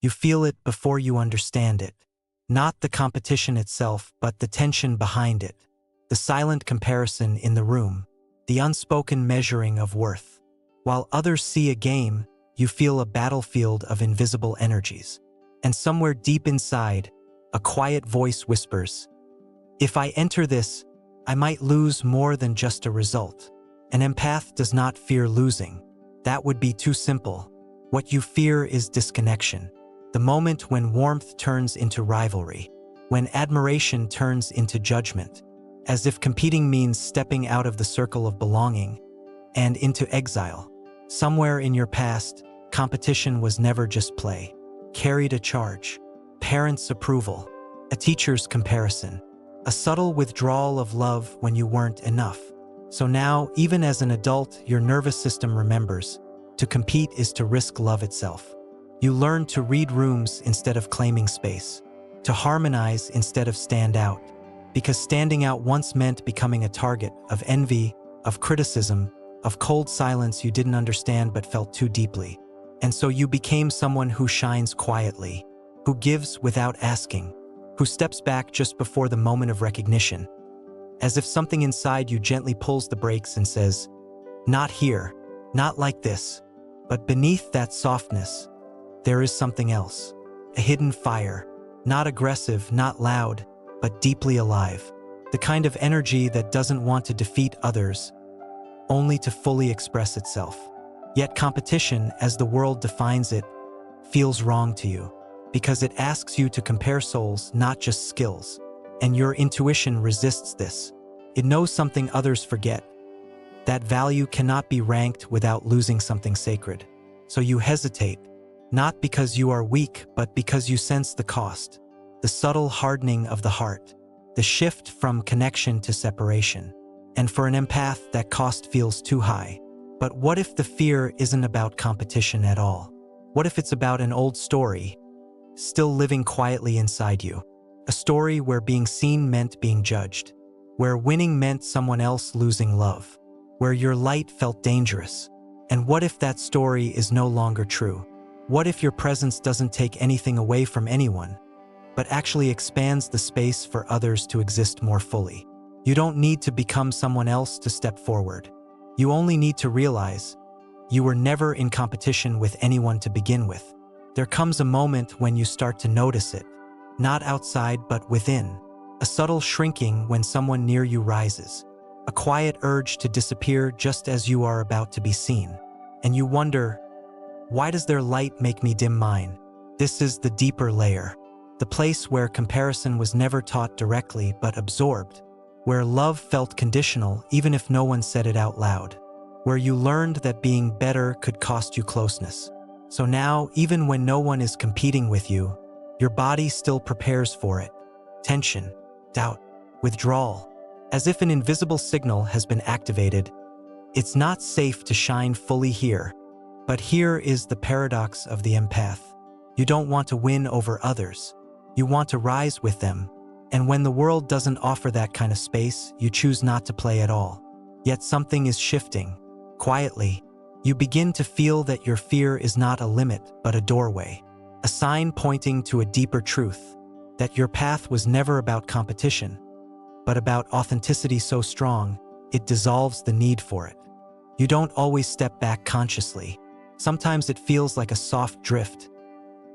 You feel it before you understand it. Not the competition itself, but the tension behind it. The silent comparison in the room. The unspoken measuring of worth. While others see a game, you feel a battlefield of invisible energies. And somewhere deep inside, a quiet voice whispers, "If I enter this, I might lose more than just a result." An empath does not fear losing. That would be too simple. What you fear is disconnection. The moment when warmth turns into rivalry. When admiration turns into judgment. As if competing means stepping out of the circle of belonging and into exile. Somewhere in your past, competition was never just play. Carried a charge. Parents' approval. A teacher's comparison. A subtle withdrawal of love when you weren't enough. So now, even as an adult, your nervous system remembers. To compete is to risk love itself. You learn to read rooms instead of claiming space. To harmonize instead of stand out. Because standing out once meant becoming a target of envy, of criticism, of cold silence you didn't understand but felt too deeply. And so you became someone who shines quietly, who gives without asking, who steps back just before the moment of recognition. As if something inside you gently pulls the brakes and says, "Not here, not like this." But beneath that softness, there is something else. A hidden fire, not aggressive, not loud, but deeply alive. The kind of energy that doesn't want to defeat others, only to fully express itself. Yet competition, as the world defines it, feels wrong to you, because it asks you to compare souls, not just skills. And your intuition resists this. It knows something others forget. That value cannot be ranked without losing something sacred. So you hesitate, not because you are weak, but because you sense the cost. The subtle hardening of the heart. The shift from connection to separation. And for an empath, that cost feels too high. But what if the fear isn't about competition at all? What if it's about an old story, still living quietly inside you? A story where being seen meant being judged. Where winning meant someone else losing love. Where your light felt dangerous. And what if that story is no longer true? What if your presence doesn't take anything away from anyone, but actually expands the space for others to exist more fully? You don't need to become someone else to step forward. You only need to realize you were never in competition with anyone to begin with. There comes a moment when you start to notice it, not outside but within. A subtle shrinking when someone near you rises. A quiet urge to disappear just as you are about to be seen. And you wonder, why does their light make me dim mine? This is the deeper layer. The place where comparison was never taught directly but absorbed. Where love felt conditional even if no one said it out loud. Where you learned that being better could cost you closeness. So now, even when no one is competing with you, your body still prepares for it. Tension, doubt, withdrawal. As if an invisible signal has been activated. It's not safe to shine fully here. But here is the paradox of the empath. You don't want to win over others. You want to rise with them. And when the world doesn't offer that kind of space, you choose not to play at all. Yet something is shifting. Quietly, you begin to feel that your fear is not a limit, but a doorway. A sign pointing to a deeper truth. That your path was never about competition, but about authenticity so strong, it dissolves the need for it. You don't always step back consciously. Sometimes it feels like a soft drift.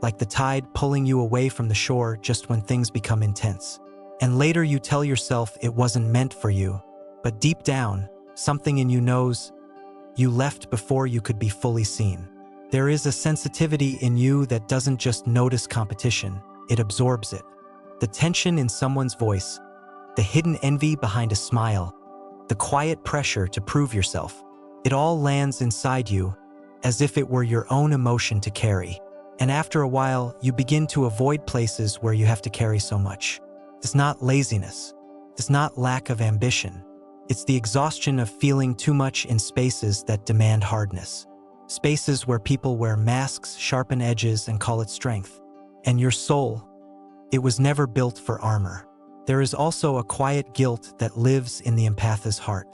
Like the tide pulling you away from the shore just when things become intense. And later you tell yourself it wasn't meant for you, but deep down, something in you knows you left before you could be fully seen. There is a sensitivity in you that doesn't just notice competition, it absorbs it. The tension in someone's voice, the hidden envy behind a smile, the quiet pressure to prove yourself, it all lands inside you as if it were your own emotion to carry. And after a while, you begin to avoid places where you have to carry so much. It's not laziness. It's not lack of ambition. It's the exhaustion of feeling too much in spaces that demand hardness. Spaces where people wear masks, sharpen edges, and call it strength. And your soul, it was never built for armor. There is also a quiet guilt that lives in the empath's heart.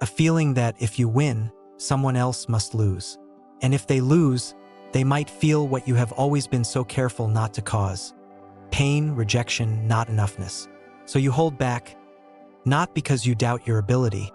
A feeling that if you win, someone else must lose. And if they lose, They might feel what you have always been so careful not to cause: pain, rejection, not enoughness. So you hold back, not because you doubt your ability,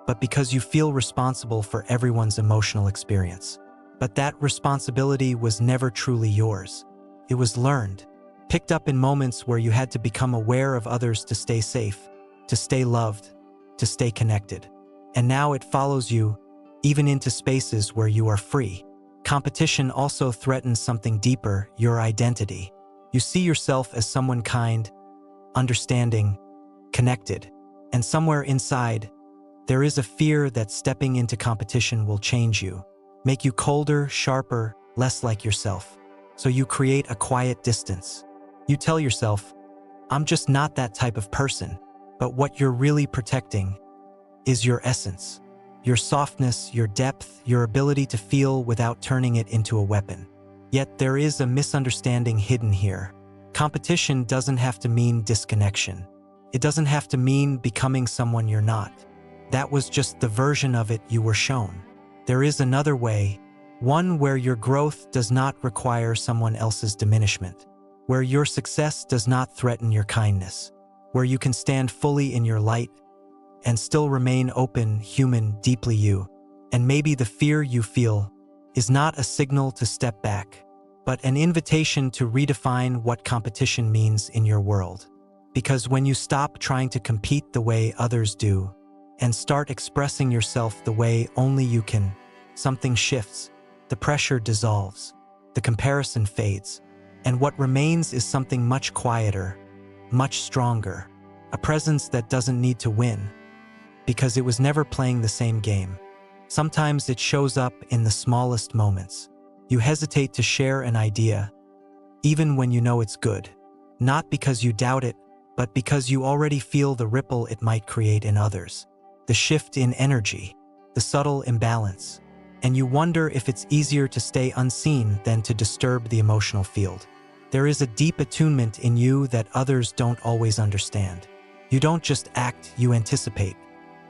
but because you feel responsible for everyone's emotional experience. But that responsibility was never truly yours. It was learned, picked up in moments where you had to become aware of others to stay safe, to stay loved, to stay connected. And now it follows you, even into spaces where you are free. Competition also threatens something deeper: your identity. You see yourself as someone kind, understanding, connected. And somewhere inside, there is a fear that stepping into competition will change you, make you colder, sharper, less like yourself. So you create a quiet distance. You tell yourself, I'm just not that type of person. But what you're really protecting is your essence, your softness, your depth, your ability to feel without turning it into a weapon. Yet there is a misunderstanding hidden here. Competition doesn't have to mean disconnection. It doesn't have to mean becoming someone you're not. That was just the version of it you were shown. There is another way, one where your growth does not require someone else's diminishment, where your success does not threaten your kindness, where you can stand fully in your light and still remain open, human, deeply you. And maybe the fear you feel is not a signal to step back, but an invitation to redefine what competition means in your world. Because when you stop trying to compete the way others do and start expressing yourself the way only you can, something shifts. The pressure dissolves, the comparison fades, and what remains is something much quieter, much stronger, a presence that doesn't need to win, because it was never playing the same game. Sometimes it shows up in the smallest moments. You hesitate to share an idea, even when you know it's good, not because you doubt it, but because you already feel the ripple it might create in others, the shift in energy, the subtle imbalance, and you wonder if it's easier to stay unseen than to disturb the emotional field. There is a deep attunement in you that others don't always understand. You don't just act, you anticipate.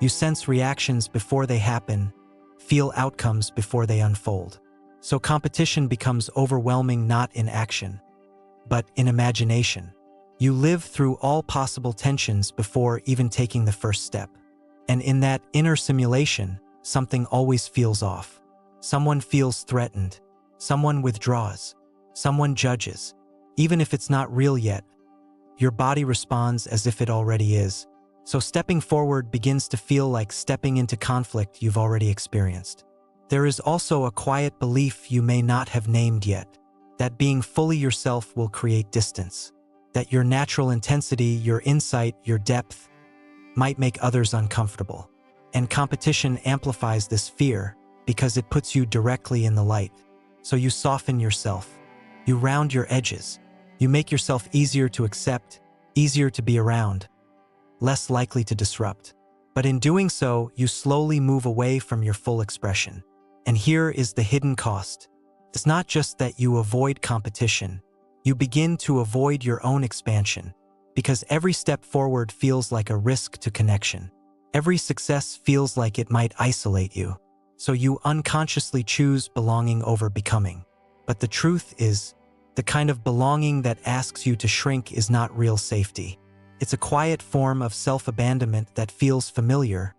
You sense reactions before they happen, feel outcomes before they unfold. So competition becomes overwhelming not in action, but in imagination. You live through all possible tensions before even taking the first step. And in that inner simulation, something always feels off. Someone feels threatened, someone withdraws, someone judges. Even if it's not real yet, your body responds as if it already is. So stepping forward begins to feel like stepping into conflict you've already experienced. There is also a quiet belief you may not have named yet, that being fully yourself will create distance, that your natural intensity, your insight, your depth might make others uncomfortable. And competition amplifies this fear because it puts you directly in the light. So you soften yourself, you round your edges, you make yourself easier to accept, easier to be around, less likely to disrupt. But in doing so, you slowly move away from your full expression. And here is the hidden cost. It's not just that you avoid competition, you begin to avoid your own expansion, because every step forward feels like a risk to connection. Every success feels like it might isolate you, so you unconsciously choose belonging over becoming. But the truth is, the kind of belonging that asks you to shrink is not real safety. It's a quiet form of self-abandonment that feels familiar,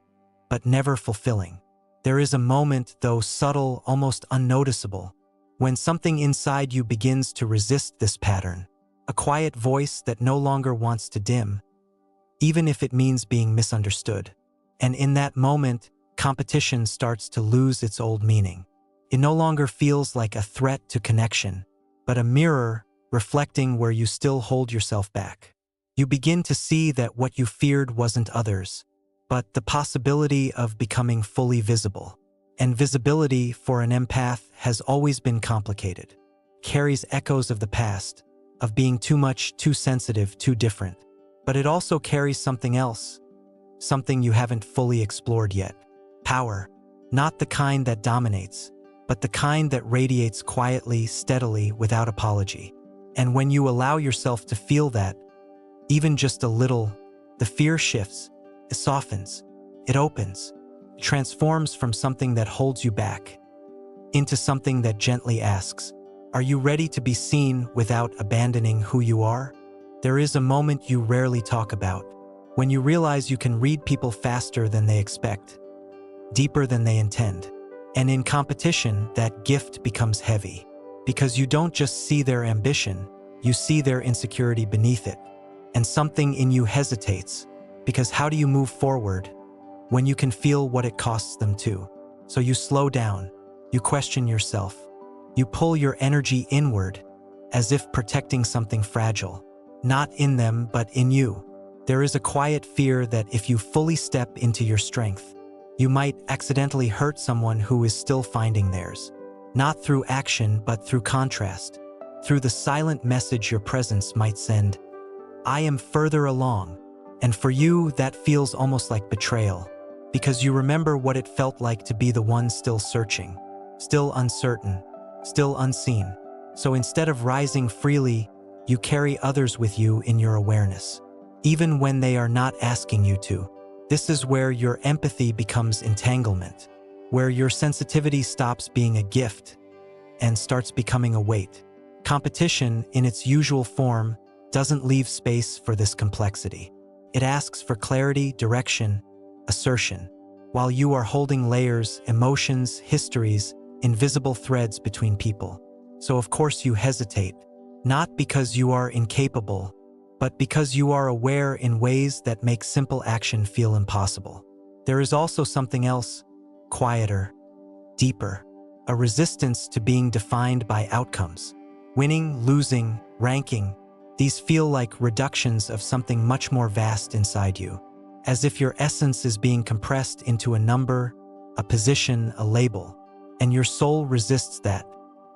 but never fulfilling. There is a moment, though subtle, almost unnoticeable, when something inside you begins to resist this pattern, a quiet voice that no longer wants to dim, even if it means being misunderstood. And in that moment, competition starts to lose its old meaning. It no longer feels like a threat to connection, but a mirror reflecting where you still hold yourself back. You begin to see that what you feared wasn't others, but the possibility of becoming fully visible. And visibility for an empath has always been complicated, carries echoes of the past, of being too much, too sensitive, too different. But it also carries something else, something you haven't fully explored yet. Power, not the kind that dominates, but the kind that radiates quietly, steadily, without apology. And when you allow yourself to feel that, even just a little, the fear shifts, it softens, it opens, it transforms from something that holds you back into something that gently asks, Are you ready to be seen without abandoning who you are? There is a moment you rarely talk about, when you realize you can read people faster than they expect, deeper than they intend. And in competition, that gift becomes heavy, because you don't just see their ambition, you see their insecurity beneath it. And something in you hesitates, because how do you move forward when you can feel what it costs them to? So you slow down, you question yourself, you pull your energy inward, as if protecting something fragile. Not in them, but in you. There is a quiet fear that if you fully step into your strength, you might accidentally hurt someone who is still finding theirs. Not through action, but through contrast. Through the silent message your presence might send. I am further along. And for you, that feels almost like betrayal, because you remember what it felt like to be the one still searching, still uncertain, still unseen. So instead of rising freely, you carry others with you in your awareness, even when they are not asking you to. This is where your empathy becomes entanglement, where your sensitivity stops being a gift and starts becoming a weight. Competition, in its usual form, doesn't leave space for this complexity. It asks for clarity, direction, assertion, while you are holding layers, emotions, histories, invisible threads between people. So of course you hesitate, not because you are incapable, but because you are aware in ways that make simple action feel impossible. There is also something else, quieter, deeper, a resistance to being defined by outcomes. Winning, losing, ranking, these feel like reductions of something much more vast inside you, as if your essence is being compressed into a number, a position, a label, and your soul resists that.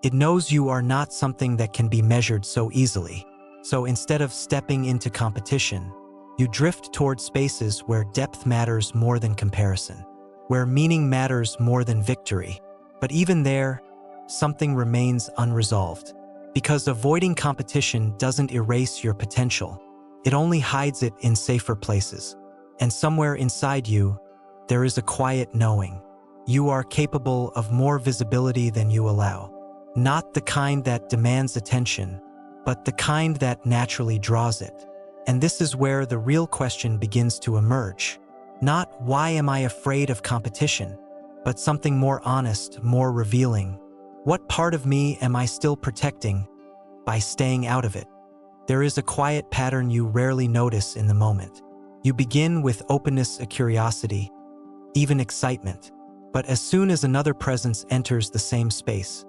It knows you are not something that can be measured so easily. So instead of stepping into competition, you drift toward spaces where depth matters more than comparison, where meaning matters more than victory. But even there, something remains unresolved. Because avoiding competition doesn't erase your potential, it only hides it in safer places. And somewhere inside you, there is a quiet knowing. You are capable of more visibility than you allow. Not the kind that demands attention, but the kind that naturally draws it. And this is where the real question begins to emerge. Not why am I afraid of competition, but something more honest, more revealing. What part of me am I still protecting by staying out of it? There is a quiet pattern you rarely notice in the moment. You begin with openness, a curiosity, even excitement. But as soon as another presence enters the same space,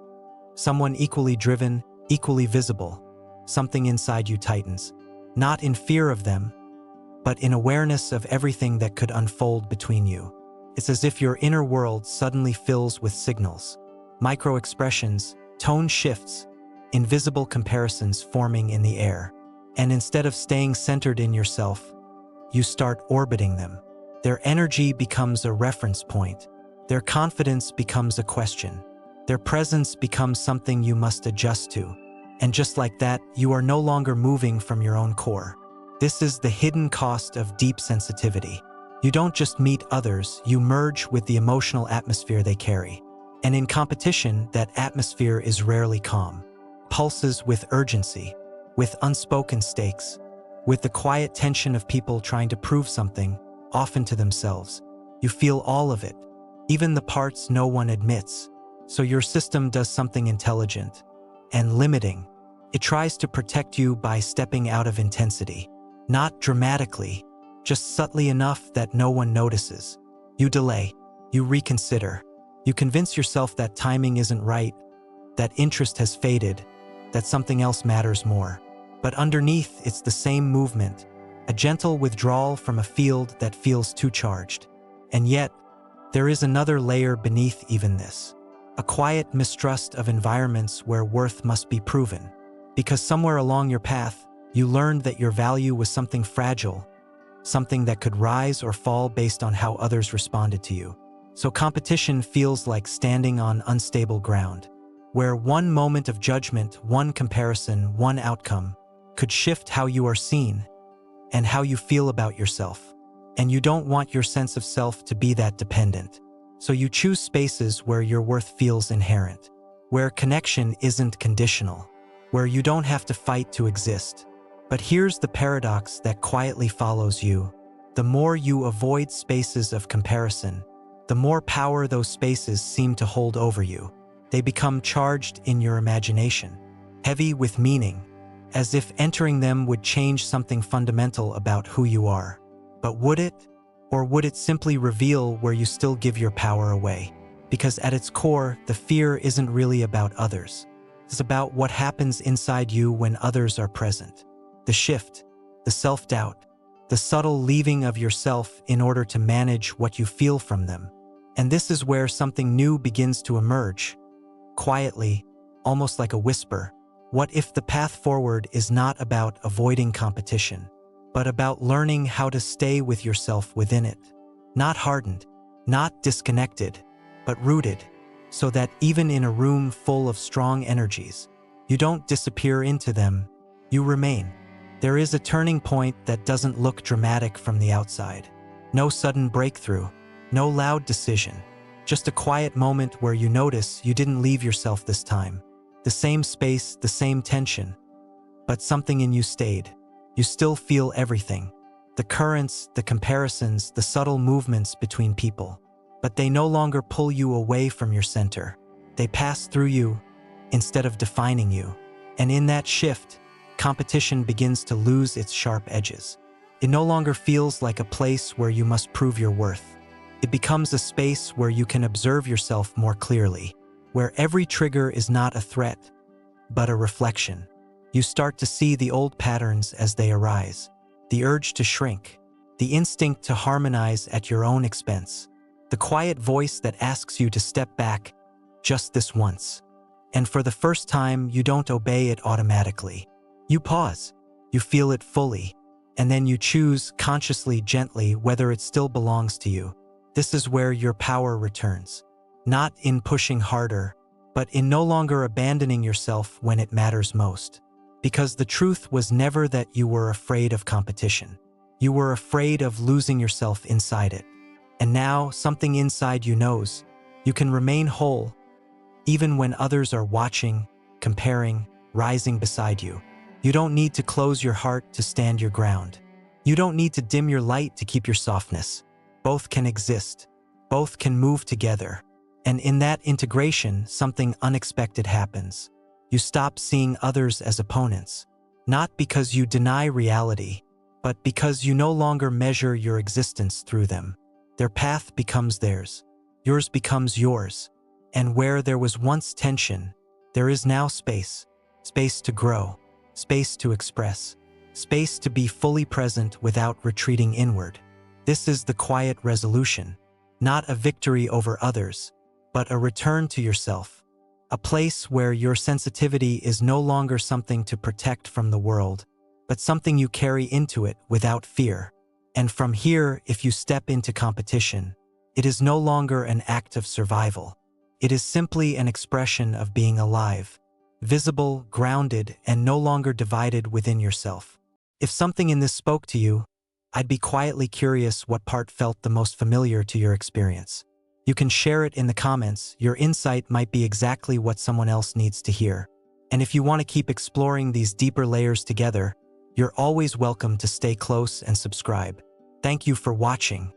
someone equally driven, equally visible, something inside you tightens. Not in fear of them, but in awareness of everything that could unfold between you. It's as if your inner world suddenly fills with signals, micro-expressions, tone shifts, invisible comparisons forming in the air. And instead of staying centered in yourself, you start orbiting them. Their energy becomes a reference point. Their confidence becomes a question. Their presence becomes something you must adjust to. And just like that, you are no longer moving from your own core. This is the hidden cost of deep sensitivity. You don't just meet others, you merge with the emotional atmosphere they carry. And in competition, that atmosphere is rarely calm. Pulses with urgency, with unspoken stakes, with the quiet tension of people trying to prove something, often to themselves. You feel all of it, even the parts no one admits. So your system does something intelligent and limiting. It tries to protect you by stepping out of intensity. Not dramatically, just subtly enough that no one notices. You delay, you reconsider, you convince yourself that timing isn't right, that interest has faded, that something else matters more. But underneath, it's the same movement, a gentle withdrawal from a field that feels too charged. And yet, there is another layer beneath even this. A quiet mistrust of environments where worth must be proven. Because somewhere along your path, you learned that your value was something fragile, something that could rise or fall based on how others responded to you. So competition feels like standing on unstable ground, where one moment of judgment, one comparison, one outcome could shift how you are seen and how you feel about yourself. And you don't want your sense of self to be that dependent. So you choose spaces where your worth feels inherent, where connection isn't conditional, where you don't have to fight to exist. But here's the paradox that quietly follows you. The more you avoid spaces of comparison, the more power those spaces seem to hold over you. They become charged in your imagination, heavy with meaning, as if entering them would change something fundamental about who you are. But would it? Or would it simply reveal where you still give your power away? Because at its core, the fear isn't really about others. It's about what happens inside you when others are present. The shift, the self-doubt, the subtle leaving of yourself in order to manage what you feel from them. And this is where something new begins to emerge. Quietly, almost like a whisper. What if the path forward is not about avoiding competition, but about learning how to stay with yourself within it? Not hardened, not disconnected, but rooted, so that even in a room full of strong energies, you don't disappear into them, you remain. There is a turning point that doesn't look dramatic from the outside. No sudden breakthrough, no loud decision, just a quiet moment where you notice you didn't leave yourself this time. The same space, the same tension, but something in you stayed. You still feel everything. The currents, the comparisons, the subtle movements between people. But they no longer pull you away from your center. They pass through you instead of defining you. And in that shift, competition begins to lose its sharp edges. It no longer feels like a place where you must prove your worth. It becomes a space where you can observe yourself more clearly, where every trigger is not a threat, but a reflection. You start to see the old patterns as they arise, the urge to shrink, the instinct to harmonize at your own expense, the quiet voice that asks you to step back just this once. And for the first time, you don't obey it automatically. You pause, you feel it fully, and then you choose consciously, gently, whether it still belongs to you. This is where your power returns, not in pushing harder, but in no longer abandoning yourself when it matters most. Because the truth was never that you were afraid of competition. You were afraid of losing yourself inside it. And now, something inside you knows you can remain whole, even when others are watching, comparing, rising beside you. You don't need to close your heart to stand your ground. You don't need to dim your light to keep your softness. Both can exist. Both can move together. And in that integration, something unexpected happens. You stop seeing others as opponents, not because you deny reality, but because you no longer measure your existence through them. Their path becomes theirs. Yours becomes yours. And where there was once tension, there is now space. Space to grow. Space to express. Space to be fully present without retreating inward. This is the quiet resolution. Not a victory over others, but a return to yourself. A place where your sensitivity is no longer something to protect from the world, but something you carry into it without fear. And from here, if you step into competition, it is no longer an act of survival. It is simply an expression of being alive, visible, grounded, and no longer divided within yourself. If something in this spoke to you, I'd be quietly curious what part felt the most familiar to your experience. You can share it in the comments. Your insight might be exactly what someone else needs to hear. And if you want to keep exploring these deeper layers together, you're always welcome to stay close and subscribe. Thank you for watching.